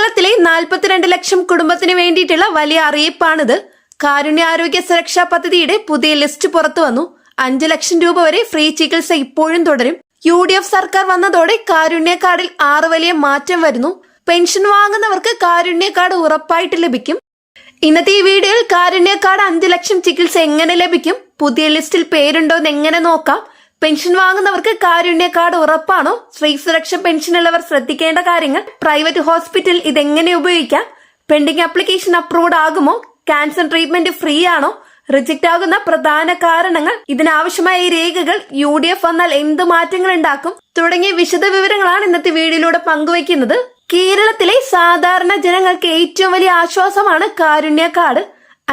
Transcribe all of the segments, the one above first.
കേരളത്തിലെ 42 ലക്ഷം കുടുംബത്തിന് വേണ്ടിയിട്ടുള്ള വലിയ അറിയിപ്പാണിത്. കാരുണ്യാരോഗ്യ സുരക്ഷാ പദ്ധതിയുടെ പുതിയ ലിസ്റ്റ് പുറത്തു വന്നു. 5 ലക്ഷം രൂപ വരെ ഫ്രീ ചികിത്സ ഇപ്പോഴും തുടരും. UDF സർക്കാർ വന്നതോടെ കാരുണ്യ കാർഡിൽ 6 വലിയ മാറ്റം വരുന്നു. പെൻഷൻ വാങ്ങുന്നവർക്ക് കാരുണ്യ കാർഡ് ഉറപ്പായിട്ട് ലഭിക്കും. ഇന്നത്തെ ഈ വീഡിയോയിൽ കാരുണ്യ കാർഡ് 5 ലക്ഷം ചികിത്സ എങ്ങനെ ലഭിക്കും, പുതിയ ലിസ്റ്റിൽ പേരുണ്ടോ എന്ന് എങ്ങനെ നോക്കാം, പെൻഷൻ വാങ്ങുന്നവർക്ക് കാരുണ്യ കാർഡ് ഉറപ്പാണോ, സ്ത്രീ സുരക്ഷ പെൻഷൻ ഉള്ളവർ ശ്രദ്ധിക്കേണ്ട കാര്യങ്ങൾ, പ്രൈവറ്റ് ഹോസ്പിറ്റൽ ഇതെങ്ങനെ ഉപയോഗിക്കാം, പെൻഡിംഗ് ആപ്ലിക്കേഷൻ അപ്രൂവ്ഡ് ആകുമോ, ക്യാൻസർ ട്രീറ്റ്മെന്റ് ഫ്രീ ആണോ, റിജക്ട് ആകുന്ന പ്രധാന കാരണങ്ങൾ, ഇതിനാവശ്യമായ രേഖകൾ, UDF വന്നാൽ എന്ത് മാറ്റങ്ങൾ ഉണ്ടാക്കും തുടങ്ങിയ വിശദ വിവരങ്ങളാണ് ഇന്നത്തെ വീഡിയോയിലൂടെ പങ്കുവയ്ക്കുന്നത്. കേരളത്തിലെ സാധാരണ ജനങ്ങൾക്ക് ഏറ്റവും വലിയ ആശ്വാസമാണ് കാരുണ്യ കാർഡ്.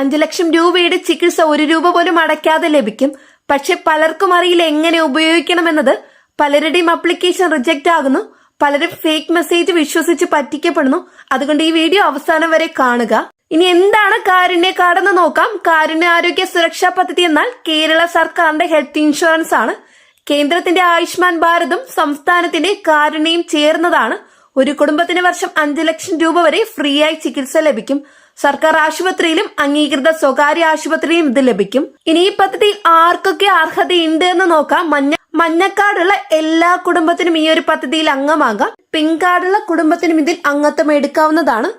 5 ലക്ഷം രൂപയുടെ ചികിത്സ 1 രൂപ പോലും അടയ്ക്കാതെ ലഭിക്കും. പക്ഷെ പലർക്കും അറിയില്ല എങ്ങനെ ഉപയോഗിക്കണമെന്നത്. പലരുടെയും ആപ്ലിക്കേഷൻ റിജക്ട് ആകുന്നു, പലരും ഫേക്ക് മെസ്സേജ് വിശ്വസിച്ച് പറ്റിക്കപ്പെടുന്നു. അതുകൊണ്ട് ഈ വീഡിയോ അവസാനം വരെ കാണുക. ഇനി എന്താണ് കാരുണ്യ കാർഡ് എന്ന് നോക്കാം. കാരുണ്യ ആരോഗ്യ സുരക്ഷാ പദ്ധതി എന്നാൽ കേരള സർക്കാരിന്റെ ഹെൽത്ത് ഇൻഷുറൻസ് ആണ്. കേന്ദ്രത്തിന്റെ ആയുഷ്മാൻ ഭാരതും സംസ്ഥാനത്തിന്റെ കാരുണ്യയും ചേർന്നതാണ്. ഒരു കുടുംബത്തിന് വർഷം 5 ലക്ഷം രൂപ വരെ ഫ്രീ ആയി ചികിത്സ ലഭിക്കും. സർക്കാർ ആശുപത്രിയിലും അംഗീകൃത സ്വകാര്യ ആശുപത്രിയിലും ഇത് ലഭിക്കും. ഇനി ഈ പദ്ധതി ആർക്കൊക്കെ അർഹതയുണ്ട് എന്ന് നോക്കാം. മഞ്ഞക്കാർഡുള്ള എല്ലാ കുടുംബത്തിനും ഈ ഒരു പദ്ധതിയിൽ അംഗമാകാം. പിങ്ക് കാർഡുള്ള കുടുംബത്തിനും ഇതിൽ അംഗത്വം എടുക്കാവുന്നതാണ്.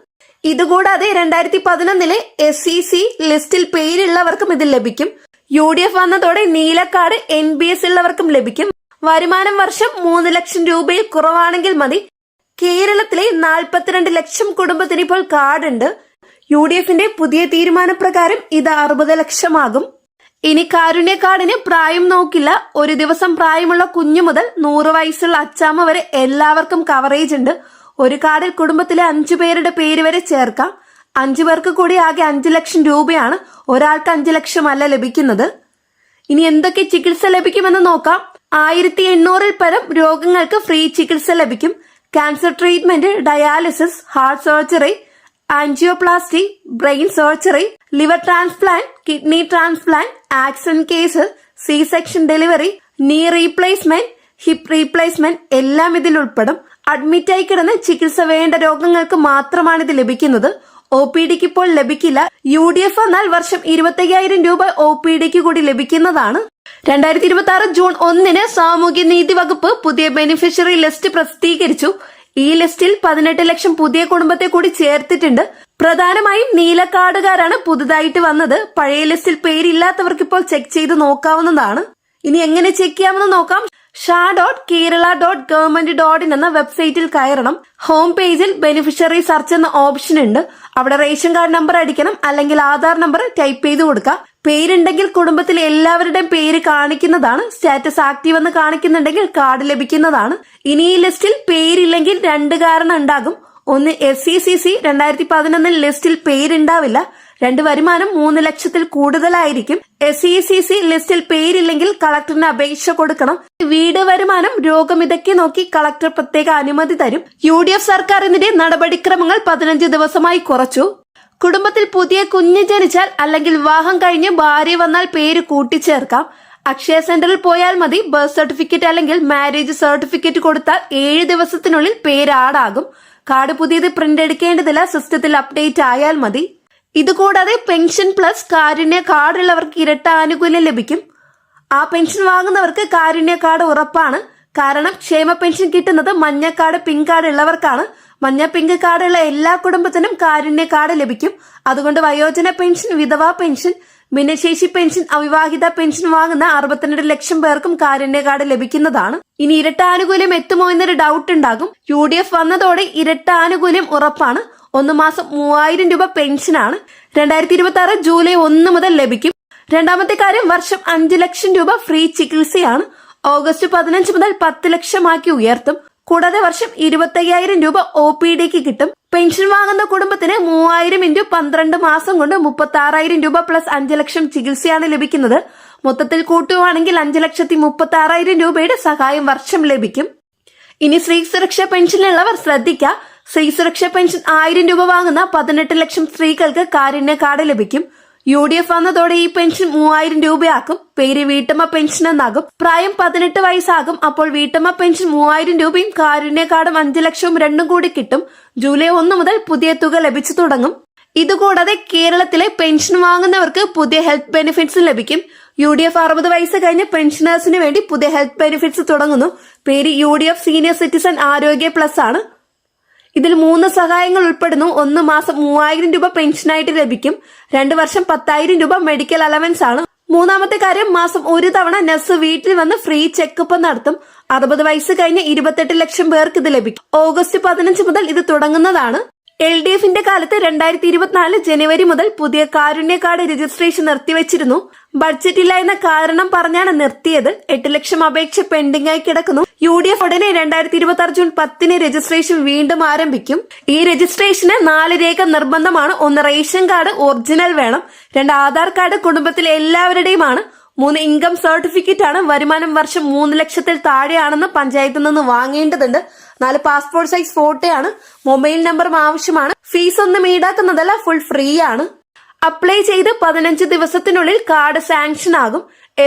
ഇതുകൂടാതെ 2011 SEC ലിസ്റ്റിൽ പേരുള്ളവർക്കും ഇതിൽ ലഭിക്കും. UDF വന്നതോടെ നീല കാർഡ് NBS ഉള്ളവർക്കും ലഭിക്കും. വരുമാനം വർഷം 3 ലക്ഷം രൂപയിൽ കുറവാണെങ്കിൽ മതി. കേരളത്തിലെ 42 ലക്ഷം കുടുംബത്തിന് ഇപ്പോൾ കാർഡുണ്ട്. UDFന്റെ പുതിയ തീരുമാനപ്രകാരം ഇത് 60 ലക്ഷമാകും. ഇനി കാരുണ്യ കാർഡിന് പ്രായം നോക്കില്ല. ഒരു ദിവസം പ്രായമുള്ള കുഞ്ഞു മുതൽ 100 വയസ്സുള്ള അച്ചാമ്മ വരെ എല്ലാവർക്കും കവറേജ് ഉണ്ട്. ഒരു കാർഡിൽ കുടുംബത്തിലെ 5 പേരുടെ പേര് വരെ ചേർക്കാം. 5 പേർക്ക് കൂടി ആകെ 5 ലക്ഷം രൂപയാണ്. ഒരാൾക്ക് 5 ലക്ഷമല്ല ലഭിക്കുന്നത്. ഇനി എന്തൊക്കെ ചികിത്സ ലഭിക്കുമെന്ന് നോക്കാം. 1800 പരം രോഗങ്ങൾക്ക് ഫ്രീ ചികിത്സ ലഭിക്കും. Cancer treatment, dialysis, heart surgery, angioplasty, brain surgery, liver transplant, kidney transplant, accident case, C section delivery, knee replacement, hip replacement എല്ലാം ഇതിൽ ഉൾപ്പെടും. അഡ്മിറ്റായി കിടന്ന് ചികിത്സ വേണ്ട രോഗങ്ങൾക്ക് മാത്രമാണ് ഇത് ലഭിക്കുന്നത്. OPDക്ക് ഇപ്പോൾ ലഭിക്കില്ല. UDF എന്നാൽ വർഷം 25,000 രൂപ OPDക്ക് കൂടി ലഭിക്കുന്നതാണ്. 2026 ജൂൺ 1 സാമൂഹ്യ നീതി വകുപ്പ് പുതിയ ബെനിഫിഷ്യറി ലിസ്റ്റ് പ്രസിദ്ധീകരിച്ചു. ഈ ലിസ്റ്റിൽ 18 ലക്ഷം പുതിയ കുടുംബത്തെ കൂടി ചേർത്തിട്ടുണ്ട്. പ്രധാനമായും നീല കാർഡുകാരാണ് പുതുതായിട്ട് വന്നത്. പഴയ ലിസ്റ്റിൽ പേരില്ലാത്തവർക്ക് ഇപ്പോൾ ചെക്ക് ചെയ്ത് നോക്കാവുന്നതാണ്. ഇനി എങ്ങനെ ചെക്ക് ചെയ്യാമെന്ന് നോക്കാം. sha.kerala.government.in എന്ന വെബ്സൈറ്റിൽ കയറണം. ഹോം പേജിൽ ബെനിഫിഷ്യറി സെർച്ച് എന്ന ഓപ്ഷൻ ഉണ്ട്. അവിടെ റേഷൻ കാർഡ് നമ്പർ അടിക്കണം, അല്ലെങ്കിൽ ആധാർ നമ്പർ ടൈപ്പ് ചെയ്ത് കൊടുക്കാം. പേരുണ്ടെങ്കിൽ കുടുംബത്തിലെ എല്ലാവരുടെയും പേര് കാണിക്കുന്നതാണ്. സ്റ്റാറ്റസ് ആക്റ്റീവ് എന്ന് കാണിക്കുന്നുണ്ടെങ്കിൽ കാർഡ് ലഭിക്കുന്നതാണ്. ഇനി ഈ ലിസ്റ്റിൽ പേരില്ലെങ്കിൽ 2 കാരണം ഉണ്ടാകും. ഒന്ന്, SECC 2011 ലിസ്റ്റിൽ പേരുണ്ടാവില്ല. 2, വരുമാനം 3 ലക്ഷത്തിൽ കൂടുതലായിരിക്കും. SECC ലിസ്റ്റിൽ പേരില്ലെങ്കിൽ കളക്ടറിന് അപേക്ഷ കൊടുക്കണം. വീട്, വരുമാനം, രോഗം ഇതൊക്കെ നോക്കി കളക്ടർ പ്രത്യേക അനുമതി തരും. UDF സർക്കാർ ഇതിന്റെ നടപടിക്രമങ്ങൾ 15 ദിവസമായി കുറച്ചു. കുടുംബത്തിൽ പുതിയ കുഞ്ഞ് ജനിച്ചാൽ അല്ലെങ്കിൽ വിവാഹം കഴിഞ്ഞ് ഭാര്യ വന്നാൽ പേര് കൂട്ടിച്ചേർക്കാം. അക്ഷയ സെന്ററിൽ പോയാൽ മതി. ബർത്ത് സർട്ടിഫിക്കറ്റ് അല്ലെങ്കിൽ മാരേജ് സർട്ടിഫിക്കറ്റ് കൊടുത്താൽ 7 ദിവസത്തിനുള്ളിൽ പേര് ആഡാകും. കാർഡ് പുതിയത് പ്രിന്റ് എടുക്കേണ്ടതില്ല, സിസ്റ്റത്തിൽ അപ്ഡേറ്റ് ആയാൽ മതി. ഇതുകൂടാതെ പെൻഷൻ പ്ലസ് കാരുണ്യ കാർഡ് ഉള്ളവർക്ക് ഇരട്ട ആനുകൂല്യം ലഭിക്കും. ആ പെൻഷൻ വാങ്ങുന്നവർക്ക് കാരുണ്യ കാർഡ് ഉറപ്പാണ്. കാരണം ക്ഷേമ പെൻഷൻ കിട്ടുന്നത് മഞ്ഞ കാർഡ്, പിങ്ക് കാർഡ് ഉള്ളവർക്കാണ്. മഞ്ഞ, പിങ്ക് കാർഡുള്ള എല്ലാ കുടുംബത്തിനും കാരുണ്യ കാർഡ് ലഭിക്കും. അതുകൊണ്ട് വയോജന പെൻഷൻ, വിധവാ പെൻഷൻ, ഭിന്നശേഷി പെൻഷൻ, അവിവാഹിത പെൻഷൻ വാങ്ങുന്ന 62 ലക്ഷം പേർക്കും കാരുണ്യ കാർഡ് ലഭിക്കുന്നതാണ്. ഇനി ഇരട്ട ആനുകൂല്യം എത്തുമോ എന്നൊരു ഡൗട്ട് ഉണ്ടാകും. UDF വന്നതോടെ ഇരട്ട ആനുകൂല്യം ഉറപ്പാണ്. 1 മാസം 3000 രൂപ പെൻഷനാണ്. 2026 ജൂലൈ 1 മുതൽ ലഭിക്കും. രണ്ടാമത്തെ കാര്യം, വർഷം 5 ലക്ഷം രൂപ ഫ്രീ ചികിത്സയാണ്. ഓഗസ്റ്റ് 15 മുതൽ 10 ലക്ഷമാക്കി ഉയർത്തും. കൂടാതെ വർഷം 25,000 രൂപ OPDക്ക് കിട്ടും. പെൻഷൻ വാങ്ങുന്ന കുടുംബത്തിന് 3000 × 12 മാസം കൊണ്ട് 36,000 രൂപ പ്ലസ് 5 ലക്ഷം ചികിത്സയാണ് ലഭിക്കുന്നത്. മൊത്തത്തിൽ കൂട്ടുവാണെങ്കിൽ 5,36,000 രൂപയുടെ സഹായം വർഷം ലഭിക്കും. ഇനി സ്ത്രീ സുരക്ഷാ പെൻഷനിലുള്ളവർ ശ്രദ്ധിക്കുക. സ്ത്രീ സുരക്ഷാ പെൻഷൻ 1000 രൂപ വാങ്ങുന്ന 18 ലക്ഷം സ്ത്രീകൾക്ക് കാരുണ്യ കാർഡ് ലഭിക്കും. UDF വന്നതോടെ ഈ പെൻഷൻ 3000 രൂപയാക്കും. പേര് വീട്ടമ്മ പെൻഷൻ എന്നാകും. പ്രായം 18 വയസ്സാകും. അപ്പോൾ വീട്ടമ്മ പെൻഷൻ 3000 രൂപയും കാരുണ്യ കാർഡും 5 ലക്ഷവും രണ്ടും കൂടി കിട്ടും. ജൂലൈ 1 മുതൽ പുതിയ തുക ലഭിച്ചു തുടങ്ങും. ഇതുകൂടാതെ കേരളത്തിലെ പെൻഷൻ വാങ്ങുന്നവർക്ക് പുതിയ ഹെൽത്ത് ബെനിഫിറ്റ്സ് ലഭിക്കും. UDF 60 വയസ്സ് കഴിഞ്ഞ പെൻഷനേഴ്സിന് വേണ്ടി പുതിയ ഹെൽത്ത് ബെനിഫിറ്റ്സ് തുടങ്ങുന്നു. പേര് UDF സീനിയർ സിറ്റിസൺ ആരോഗ്യ പ്ലസ് ആണ്. ഇതിൽ 3 സഹായങ്ങൾ ഉൾപ്പെടുന്നു. 1 മാസം 3000 രൂപ പെൻഷനായിട്ട് ലഭിക്കും. 2 വർഷം 10,000 രൂപ മെഡിക്കൽ അലവൻസ് ആണ്. മൂന്നാമത്തെ കാര്യം, മാസം 1 തവണ നഴ്സ് വീട്ടിൽ വന്ന് ഫ്രീ ചെക്കപ്പ് നടത്തും. 60 വയസ്സ് കഴിഞ്ഞ 28 ലക്ഷം പേർക്ക് ഇത് ലഭിക്കും. ഓഗസ്റ്റ് 15 മുതൽ ഇത് തുടങ്ങുന്നതാണ്. LDFന്റെ കാലത്ത് 2024 ജനുവരി മുതൽ പുതിയ കാരുണ്യ കാർഡ് രജിസ്ട്രേഷൻ നിർത്തിവെച്ചിരുന്നു. ബഡ്ജറ്റ് ഇല്ല എന്ന കാരണം പറഞ്ഞാണ് നിർത്തിയത്. 8 ലക്ഷം അപേക്ഷ പെൻഡിംഗ് ആയി കിടക്കുന്നു. UDF ഉടനെ 2026 ജൂൺ 10 രജിസ്ട്രേഷൻ വീണ്ടും ആരംഭിക്കും. ഈ രജിസ്ട്രേഷന് 4 രേഖ നിർബന്ധമാണ്. 1 റേഷൻ കാർഡ് ഒറിജിനൽ വേണം. 2 ആധാർ കാർഡ് കുടുംബത്തിലെ എല്ലാവരുടെയുമാണ്. 3 ഇൻകം സർട്ടിഫിക്കറ്റ് ആണ്. വരുമാനം വർഷം 3 ലക്ഷത്തിൽ താഴെയാണെന്ന് പഞ്ചായത്തിൽ നിന്ന് വാങ്ങേണ്ടതുണ്ട്. 4 പാസ്പോർട്ട് സൈസ് ഫോട്ടോയാണ്. മൊബൈൽ നമ്പറും ആവശ്യമാണ്. ഫീസ് ഒന്നും ഈടാക്കുന്നതല്ല, ഫുൾ ഫ്രീ ആണ്. അപ്ലൈ ചെയ്ത് 15 ദിവസത്തിനുള്ളിൽ കാർഡ് സാങ്ഷൻ ആകും.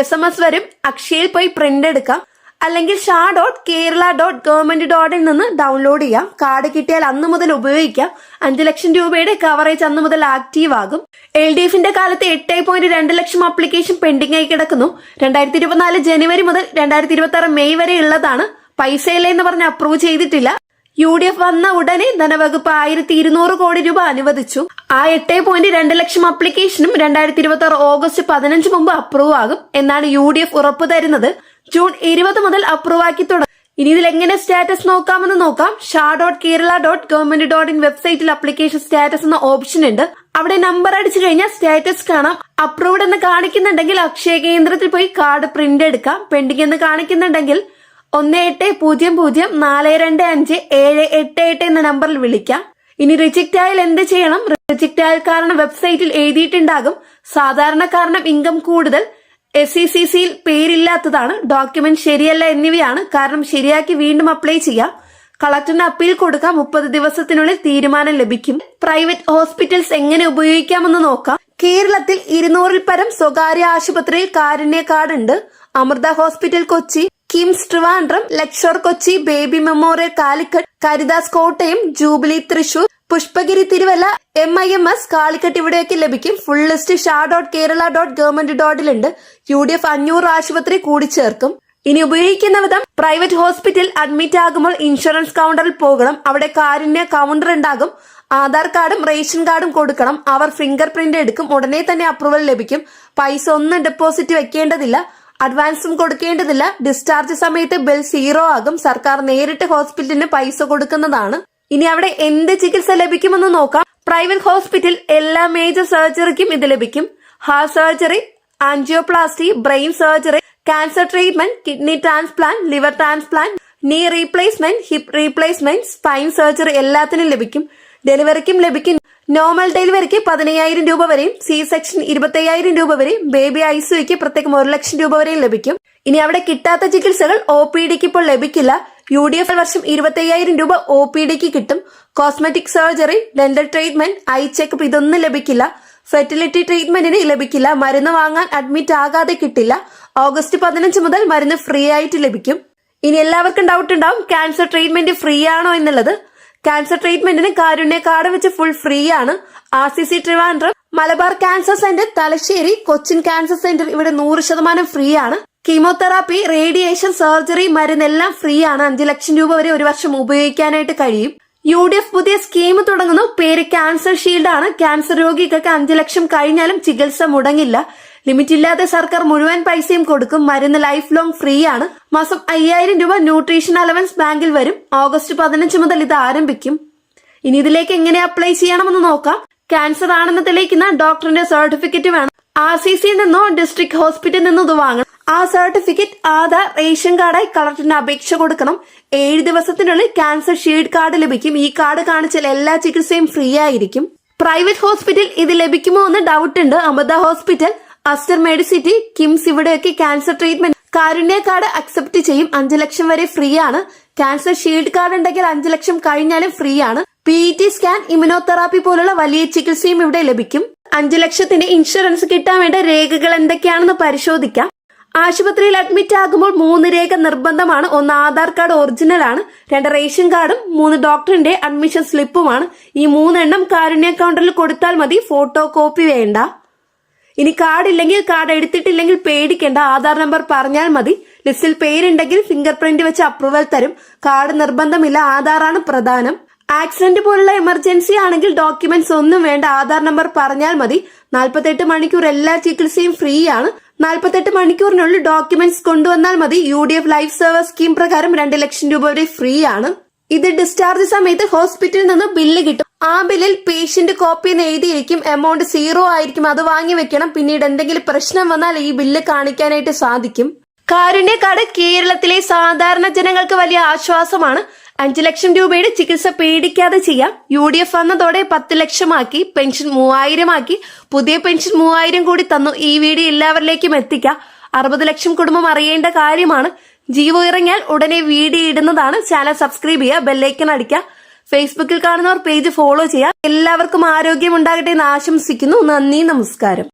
SMS വരും. അക്ഷയയിൽ പോയി പ്രിന്റ് എടുക്കാം. അല്ലെങ്കിൽ sha.kerala.government.in നിന്ന് ഡൗൺലോഡ് ചെയ്യാം. കാർഡ് കിട്ടിയാൽ അന്ന് മുതൽ ഉപയോഗിക്കാം. 5 ലക്ഷം രൂപയുടെ കവറേജ് അന്ന് മുതൽ ആക്റ്റീവ് ആകും. LDFന്റെ കാലത്ത് 8.2 ലക്ഷം ആപ്ലിക്കേഷൻ പെൻഡിംഗ് ആയി കിടക്കുന്നു. 2024 ജനുവരി മുതൽ 2026 മെയ് വരെ ഉള്ളതാണ്. പൈസയില്ല എന്ന് പറഞ്ഞ് അപ്രൂവ് ചെയ്തിട്ടില്ല. UDF വന്ന ഉടനെ ധനവകുപ്പ് 1200 കോടി രൂപ അനുവദിച്ചു. ആ 8.2 ലക്ഷം ആപ്ലിക്കേഷനും 2026 ഓഗസ്റ്റ് 15 മുമ്പ് അപ്രൂവ് ആകും എന്നാണ് UDF ഉറപ്പു തരുന്നത്. ജൂൺ 20 മുതൽ അപ്രൂവ് ആക്കി തുടങ്ങും. ഇനി ഇതിൽ എങ്ങനെ സ്റ്റാറ്റസ് നോക്കാമെന്ന് നോക്കാം. sha.kerala.government.in വെബ്സൈറ്റിൽ അപ്ലിക്കേഷൻ സ്റ്റാറ്റസ് എന്ന ഓപ്ഷൻ ഉണ്ട്. അവിടെ നമ്പർ അടിച്ചു കഴിഞ്ഞാൽ സ്റ്റാറ്റസ് കാണാം. അപ്രൂവ്ഡ് എന്ന് കാണിക്കുന്നുണ്ടെങ്കിൽ അക്ഷയ കേന്ദ്രത്തിൽ പോയി കാർഡ് പ്രിന്റ് എടുക്കാം. പെൻഡിംഗ് എന്ന് കാണിക്കുന്നുണ്ടെങ്കിൽ 1804257788 എന്ന നമ്പറിൽ വിളിക്കാം. ഇനി റിജക്റ്റ് ആയാൽ എന്ത് ചെയ്യണം? റിജക്റ്റ് ആയാൽ കാരണം വെബ്സൈറ്റിൽ എഴുതിയിട്ടുണ്ടാകും. സാധാരണ കാരണം ഇൻകം കൂടുതൽ, SECCയിൽ പേരില്ലാത്തതാണ്, ഡോക്യുമെന്റ് ശരിയല്ല എന്നിവയാണ്. കാരണം ശരിയാക്കി വീണ്ടും അപ്ലൈ ചെയ്യാം. കളക്ടറിന് അപ്പീൽ കൊടുക്കാം. 30 ദിവസത്തിനുള്ളിൽ തീരുമാനം ലഭിക്കും. പ്രൈവറ്റ് ഹോസ്പിറ്റൽസ് എങ്ങനെ ഉപയോഗിക്കാമെന്ന് നോക്കാം. കേരളത്തിൽ 200-ൽ പരം സ്വകാര്യ ആശുപത്രിയിൽ കാരുണ്യ കാർഡ് ഉണ്ട്. അമൃത ഹോസ്പിറ്റൽ കൊച്ചി, കിംസ് ട്രിവാൻഡ്രം, ലക്ഷോർ കൊച്ചി, ബേബി മെമ്മോറിയൽ കാലിക്കറ്റ്, കരിദാസ് കോട്ടയം, ജൂബിലി തൃശൂർ, പുഷ്പഗിരി തിരുവല്ല, MIMS കാലിക്കറ്റ് ഇവിടെയൊക്കെ ലഭിക്കും. ഫുൾ ലിസ്റ്റ് sha.kerala.government.in ഉണ്ട്. UDF 500 ആശുപത്രി കൂടി ചേർക്കും. ഇനി ഉപയോഗിക്കുന്ന വിധം, പ്രൈവറ്റ് ഹോസ്പിറ്റൽ അഡ്മിറ്റ് ആകുമ്പോൾ ഇൻഷുറൻസ് കൗണ്ടറിൽ പോകണം. അവിടെ കാരുണ്യ കൗണ്ടർ ഉണ്ടാകും. ആധാർ കാർഡും റേഷൻ കാർഡും കൊടുക്കണം. അവർ ഫിംഗർ പ്രിന്റ് എടുക്കും. ഉടനെ തന്നെ അപ്രൂവൽ ലഭിക്കും. പൈസ ഒന്നും ഡെപ്പോസിറ്റ് വെക്കേണ്ടതില്ല. അഡ്വാൻസും കൊടുക്കേണ്ടതില്ല. ഡിസ്ചാർജ് സമയത്ത് ബിൽ 0 ആകും. സർക്കാർ നേരിട്ട് ഹോസ്പിറ്റലിന് പൈസ കൊടുക്കുന്നതാണ്. ഇനി അവിടെ എന്ത് ചികിത്സ ലഭിക്കുമെന്ന് നോക്കാം. പ്രൈവറ്റ് ഹോസ്പിറ്റൽ എല്ലാ മേജർ സർജറിക്കും ഇത് ലഭിക്കും. Heart surgery, angioplasty, brain surgery, cancer treatment, kidney transplant, liver transplant, നീ replacement, hip replacement, spine surgery എല്ലാത്തിനും ലഭിക്കും. ഡെലിവറിക്കും ലഭിക്കും. നോർമൽ ഡെലിവറിക്ക് 15,000 രൂപ വരെയും, C-സെക്ഷൻ 25,000 രൂപ വരെയും, ബേബി ICUക്ക് പ്രത്യേകം 1 ലക്ഷം രൂപ വരെയും ലഭിക്കും. ഇനി അവിടെ കിട്ടാത്ത ചികിത്സകൾ OPDക്ക് ഇപ്പോൾ ലഭിക്കില്ല. UDF വർഷം 25,000 രൂപ OPDക്ക് കിട്ടും. Cosmetic surgery, dental treatment, I checkup ഇതൊന്നും ലഭിക്കില്ല. ഫെർട്ടിലിറ്റി ട്രീറ്റ്മെന്റിന് ലഭിക്കില്ല. മരുന്ന് വാങ്ങാൻ അഡ്മിറ്റ് ആകാതെ കിട്ടില്ല. ഓഗസ്റ്റ് 15 മുതൽ മരുന്ന് ഫ്രീ ആയിട്ട് ലഭിക്കും. ഇനി എല്ലാവർക്കും ഡൗട്ട് ഉണ്ടാവും, ക്യാൻസർ ട്രീറ്റ്മെന്റ് ഫ്രീ ആണോ എന്നുള്ളത്. ക്യാൻസർ ട്രീറ്റ്മെന്റിന് കാരുണ്യ കാർഡ് വെച്ച് ഫുൾ ഫ്രീ ആണ്. RCC Trivandrum, Malabar cancer centre Thalassery, Cochin cancer centre ഇവിടെ 100% ഫ്രീ ആണ്. കീമോതെറാപ്പി, റേഡിയേഷൻ, സർജറി, മരുന്നെല്ലാം ഫ്രീ ആണ്. 5 ലക്ഷം രൂപ വരെ 1 വർഷം ഉപയോഗിക്കാനായിട്ട് കഴിയും. UDF പുതിയ സ്കീം തുടങ്ങുന്നു. പേര് ക്യാൻസർ ഷീൽഡ് ആണ്. ക്യാൻസർ രോഗികൾക്ക് 5 ലക്ഷം കഴിഞ്ഞാലും ചികിത്സ മുടങ്ങില്ല. ലിമിറ്റ് ഇല്ലാതെ സർക്കാർ മുഴുവൻ പൈസയും കൊടുക്കും. മരുന്ന് ലൈഫ് ലോങ് ഫ്രീ ആണ്. മാസം 5,000 രൂപ ന്യൂട്രീഷൻ അലവൻസ് ബാങ്കിൽ വരും. ഓഗസ്റ്റ് 15 മുതൽ ഇത് ആരംഭിക്കും. ഇനി ഇതിലേക്ക് എങ്ങനെ അപ്ലൈ ചെയ്യണമെന്ന് നോക്കാം. ക്യാൻസർ ആണെന്ന് തെളിയിക്കുന്ന ഡോക്ടറിന്റെ സർട്ടിഫിക്കറ്റ് വേണം. RCC നിന്നോ ഡിസ്ട്രിക്ട് ഹോസ്പിറ്റലിൽ നിന്നോ ഇത് വാങ്ങണം. ആ സർട്ടിഫിക്കറ്റ്, ആധാർ, റേഷൻ കാർഡായി കളക്ടറിന് അപേക്ഷ കൊടുക്കണം. 7 ദിവസത്തിനുള്ളിൽ ക്യാൻസർ ഷീൽഡ് കാർഡ് ലഭിക്കും. ഈ കാർഡ് കാണിച്ചാൽ എല്ലാ ചികിത്സയും ഫ്രീ ആയിരിക്കും. പ്രൈവറ്റ് ഹോസ്പിറ്റൽ ഇത് ലഭിക്കുമോ എന്ന് ഡൗട്ട് ഉണ്ട്. Amrita hospital, Aster Medicity, KIMS ഇവിടെയൊക്കെ cancer treatment Karunya card accept ചെയ്യും. 5 ലക്ഷം വരെ ഫ്രീ ആണ്. ക്യാൻസർ ഷീൽഡ് കാർഡ് ഉണ്ടെങ്കിൽ 5 ലക്ഷം കഴിഞ്ഞാലും ഫ്രീ ആണ്. PET സ്കാൻ, ഇമ്യൂണോതെറാപ്പി പോലുള്ള വലിയ ചികിത്സയും ഇവിടെ ലഭിക്കും. 5 ലക്ഷത്തിന്റെ ഇൻഷുറൻസ് കിട്ടാൻ വേണ്ട രേഖകൾ എന്തൊക്കെയാണെന്ന് പരിശോധിക്കാം. ആശുപത്രിയിൽ അഡ്മിറ്റ് ആകുമ്പോൾ 3 രേഖ നിർബന്ധമാണ്. 1 ആധാർ കാർഡ് ഒറിജിനൽ ആണ്, 2 റേഷൻ കാർഡും 3 ഡോക്ടറിന്റെ അഡ്മിഷൻ സ്ലിപ്പുമാണ്. ഈ 3 എണ്ണം കാരുണ്യ കൗണ്ടറിൽ കൊടുത്താൽ മതി, ഫോട്ടോ കോപ്പി വേണ്ട. ഇനി കാർഡ് ഇല്ലെങ്കിൽ, കാർഡ് എടുത്തിട്ടില്ലെങ്കിൽ പേടിക്കേണ്ട, ആധാർ നമ്പർ പറഞ്ഞാൽ മതി. ലിസ്റ്റിൽ പേരുണ്ടെങ്കിൽ ഫിംഗർ പ്രിന്റ് വെച്ച് അപ്രൂവൽ തരും. കാർഡ് നിർബന്ധമില്ല, ആധാറാണ് പ്രധാനം. ആക്സിഡന്റ് പോലുള്ള എമർജൻസി ആണെങ്കിൽ ഡോക്യുമെന്റ്സ് ഒന്നും വേണ്ട, ആധാർ നമ്പർ പറഞ്ഞാൽ മതി. 48 മണിക്കൂർ എല്ലാ ചികിത്സയും ഫ്രീ ആണ്. 48 മണിക്കൂറിനുള്ളിൽ ഡോക്യുമെന്റ്സ് കൊണ്ടുവന്നാൽ മതി. UDF ലൈഫ് സർവീസ് സ്കീം പ്രകാരം 2 ലക്ഷം രൂപ വരെ ഫ്രീ ആണ്. ഇത് ഡിസ്ചാർജ് സമയത്ത് ഹോസ്പിറ്റലിൽ നിന്ന് ബില്ല് കിട്ടും. ആ ബില്ലിൽ പേഷ്യന്റ് കോപ്പി എന്ന് എഴുതിയിരിക്കും. എമൗണ്ട് 0 ആയിരിക്കും, അത് വാങ്ങി വെക്കണം. പിന്നീട് എന്തെങ്കിലും പ്രശ്നം വന്നാൽ ഈ ബില്ല് കാണിക്കാനായിട്ട് സാധിക്കും. കാരുണ്യ കാർഡ് കേരളത്തിലെ സാധാരണ ജനങ്ങൾക്ക് വലിയ ആശ്വാസമാണ്. 5 ലക്ഷം രൂപയുടെ ചികിത്സ പേടിക്കാതെ ചെയ്യാം. UDF വന്നതോടെ 10 ലക്ഷമാക്കി, പെൻഷൻ 3000 ആക്കി, പുതിയ പെൻഷൻ 3000 കൂടി തന്നു. ഈ വീഡിയോ എല്ലാവരിലേക്കും എത്തിക്കാം. 60 ലക്ഷം കുടുംബം അറിയേണ്ട കാര്യമാണ്. ജീവോ ഇറങ്ങിയാൽ ഉടനെ വീഡിയോ ഇടുന്നതാണ്. ചാനൽ സബ്സ്ക്രൈബ് ചെയ്യുക, ബെല്ലൈക്കൺ അടിക്കുക. ഫേസ്ബുക്കിൽ കാണുന്നവർ പേജ് ഫോളോ ചെയ്യുക. എല്ലാവർക്കും ആരോഗ്യം ഉണ്ടാകട്ടെ എന്ന് ആശംസിക്കുന്നു. നന്ദി, നമസ്കാരം.